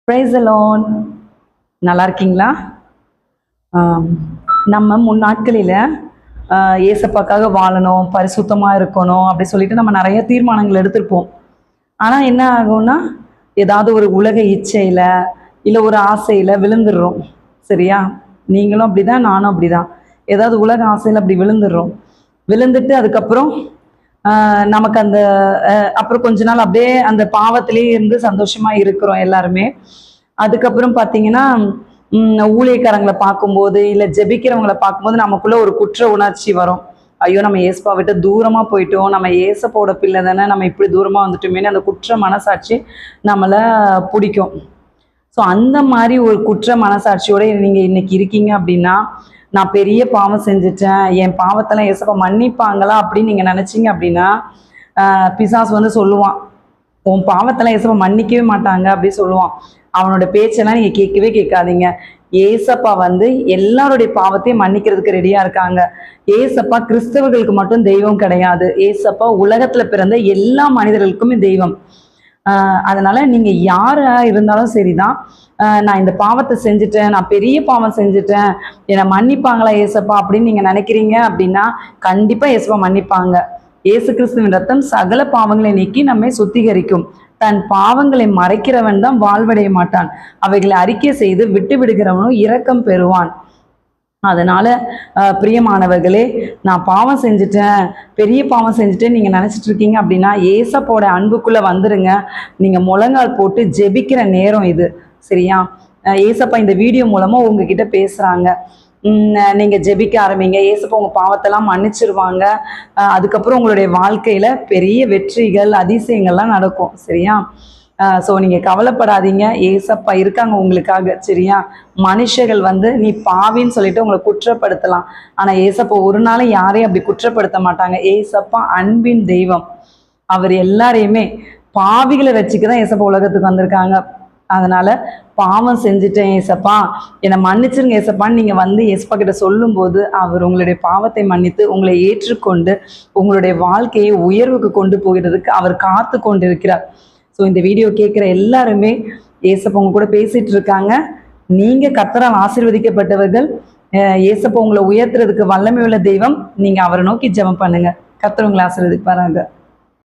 Praise the Lord. நல்லா இருக்கீங்களா? நம்ம முன்னாட்களில் ஏசப்பாக்காக வாழணும், பரிசுத்தமாக இருக்கணும் அப்படி சொல்லிட்டு நம்ம நிறைய தீர்மானங்கள் எடுத்திருப்போம். ஆனால் என்ன ஆகும்னா, ஏதாவது ஒரு உலக இச்சையில் இல்லை ஒரு ஆசையில் விழுந்துடுறோம். சரியா? நீங்களும் அப்படிதான், நானும் அப்படிதான். ஏதாவது உலக ஆசையில் அப்படி விழுந்துட்டு அதுக்கப்புறம் நமக்கு அந்த அப்புறம் கொஞ்ச நாள் அப்படியே அந்த பாவத்திலேயே இருந்து சந்தோஷமா இருக்கிறோம் எல்லாருமே. அதுக்கப்புறம் பார்த்தீங்கன்னா ஊழியக்காரங்களை பார்க்கும்போது இல்லை ஜெபிக்கிறவங்களை பார்க்கும்போது நமக்குள்ள ஒரு குற்ற உணர்ச்சி வரும். ஐயோ, நம்ம ஏசப்பா விட்டு தூரமாக போயிட்டோம், நம்ம ஏசப்போட பிள்ளை தானே, நம்ம இப்படி தூரமாக வந்துட்டோமேனு அந்த குற்ற மனசாட்சி நம்மளை பிடிக்கும். ஸோ அந்த மாதிரி ஒரு குற்ற மனசாட்சியோட நீங்கள் இன்னைக்கு இருக்கீங்க அப்படின்னா, நான் பெரிய பாவம் செஞ்சுட்டேன், என் பாவத்தெல்லாம் ஏசப்பா மன்னிப்பாங்களா அப்படின்னு நீங்கள் நினச்சிங்க அப்படின்னா, பிசாசு வந்து சொல்லுவான், உன் பாவத்தெல்லாம் ஏசப்பா மன்னிக்கவே மாட்டாங்க அப்படி சொல்லுவான். அவனோட பேச்செல்லாம் நீங்கள் கேட்கவே கேட்காதீங்க. ஏசப்பா வந்து எல்லாருடைய பாவத்தையும் மன்னிக்கிறதுக்கு ரெடியாக இருக்காங்க. ஏசப்பா கிறிஸ்தவர்களுக்கு மட்டும் தெய்வம் கிடையாது. ஏசப்பா உலகத்தில் பிறந்த எல்லா மனிதர்களுக்குமே தெய்வம். அதனால நீங்கள் யாரா இருந்தாலும் சரிதான், நான் இந்த பாவத்தை செஞ்சுட்டேன், நான் பெரிய பாவம் செஞ்சுட்டேன், என்னை மன்னிப்பாங்களா ஏசப்பா அப்படின்னு நீங்கள் நினைக்கிறீங்க அப்படின்னா, கண்டிப்பாக ஏசப்பா மன்னிப்பாங்க. இயேசு கிறிஸ்துவின் ரத்தம் சகல பாவங்களை நீக்கி நம்மை சுத்திகரிக்கும். தன் பாவங்களை மறைக்கிறவன் தான் வாழ்வடைய மாட்டான், அவைகளை அறிக்கை செய்து விட்டு விடுகிறவனும் இரக்கம் பெறுவான். அதனால பிரியமானவர்களே, நான் பாவம் செஞ்சுட்டேன், பெரிய பாவம் செஞ்சுட்டேன் நீங்கள் நினச்சிட்டு இருக்கீங்க அப்படின்னா, ஏசப்போட அன்புக்குள்ளே வந்துருங்க. நீங்கள் முழங்கால் போட்டு ஜெபிக்கிற நேரம் இது. சரியா? ஏசப்பா இந்த வீடியோ மூலமாக உங்ககிட்ட பேசுகிறாங்க. நீங்கள் ஜெபிக்க ஆரம்பிங்க. ஏசப்பா உங்கள் பாவத்தெல்லாம் மன்னிச்சிருவாங்க. அதுக்கப்புறம் உங்களுடைய வாழ்க்கையில் பெரிய வெற்றிகள் அதிசயங்கள்லாம் நடக்கும். சரியா? ஸோ நீங்கள் கவலைப்படாதீங்க, ஏசப்பா இருக்காங்க உங்களுக்காக. சரியா? மனுஷர்கள் வந்து நீ பாவின்னு சொல்லிட்டு உங்களை குற்றப்படுத்தலாம், ஆனால் ஏசப்பா ஒரு நாளும் யாரையும் அப்படி குற்றப்படுத்த மாட்டாங்க. ஏசப்பா அன்பின் தெய்வம். அவர் எல்லாரையுமே பாவிகளை வச்சுக்க தான் ஏசப்பா உலகத்துக்கு வந்திருக்காங்க. அதனால பாவம் செஞ்சுட்டேன் ஏசப்பா, என்னை மன்னிச்சிருங்க ஏசப்பான்னு நீங்கள் வந்து ஏசப்பா கிட்ட சொல்லும்போது, அவர் உங்களுடைய பாவத்தை மன்னித்து உங்களை ஏற்றுக்கொண்டு உங்களுடைய வாழ்க்கையை உயர்வுக்கு கொண்டு போகிறதுக்கு அவர் காத்து கொண்டு இருக்கிறார். ஸோ இந்த வீடியோ கேட்குற எல்லாருமே ஏசப்பா உங்க கூட பேசிட்டு இருக்காங்க. நீங்கள் கர்த்தரால் ஆசீர்வதிக்கப்பட்டவர்கள். ஏசப்பா உங்களை உயர்த்துறதுக்கு வல்லமை உள்ள தெய்வம். நீங்கள் அவரை நோக்கி ஜெபம் பண்ணுங்க. கர்த்தர் உங்களை ஆசீர்வதிப்பாராங்க.